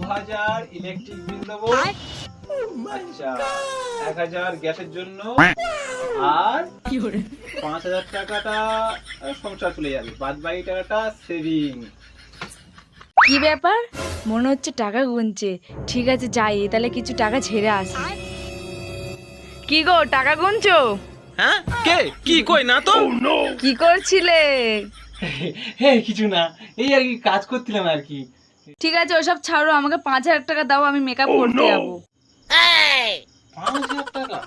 2000 electric bill দেবো, আচ্ছা 1000 গ্যাসের জন্য, আর 5000 টাকাটা সংসার চলে যাবে, বাদ বাকি টাকাটা সেভিং। কি ব্যাপার, মনে হচ্ছে টাকা গুনছে। ঠিক আছে যাই, তাহলে কিছু টাকা ঝেড়ে আসি। কি গো, টাকা গুনছো? হ্যাঁ, কে কি কই না তো? কি করছিলে? হ্যাঁ কিছু না, এই আর কি কাজ করছিলাম আর কি। ঠিক আছে ওসব ছাড়ো, আমাকে 5000 টাকা দাও, আমি মেকআপ করতে যাবো। 5000 টাকা?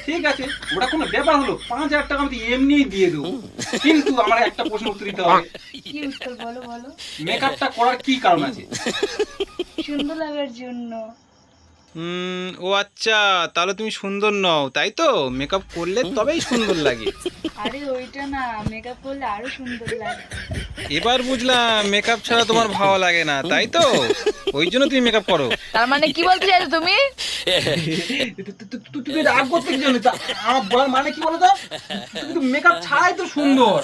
ঠিক আছে, ওটা কোনো ব্যাপার হলো? 5000 টাকা আমি তো এমনিই দিয়ে দেবো, কিন্তু আমার একটা প্রশ্ন উত্তর দিতে হবে। কি উত্তর বলো বলো। মেকআপটা করার কি কারণ আছে? সুন্দর লাগার জন্য। ও আচ্ছা, তাহলে তুমি সুন্দর নও তাই তো? মেকআপ করলে তবেই সুন্দর লাগে। আরে ওইটা না, মেকআপ করলে আরো সুন্দর লাগে। এবার বুঝলাম মেকআপ ছাড়া তোমার ভালো লাগে না তাই তো, ওই জন্য তুমি মেকআপ করো। তার মানে কি বলতে চাইছো তুমি? তুমি রাগ করতে কি জানো? আমার বলার মানে কি বলো তো, কিন্তু মেকআপ ছাড়াই তো সুন্দর,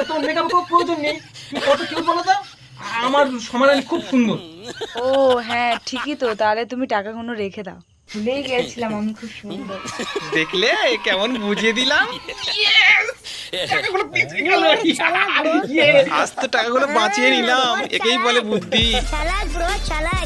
তোর মেকআপ কোনো প্রয়োজন নেই। তুমি কত কি বলো তো, আমার সমাধান খুব সুন্দর। ও হ্যাঁ ঠিকই তো, তাহলে তুমি টাকাগুলো রেখে দাও। ভুলেই গেছিলাম আমি খুব সুন্দর। দেখলে কেমন বুঝিয়ে দিলাম। আজ তো টাকাগুলো বাঁচিয়ে নিলাম, একেই বলে বুদ্ধি। চালাক ব্রো চালাক।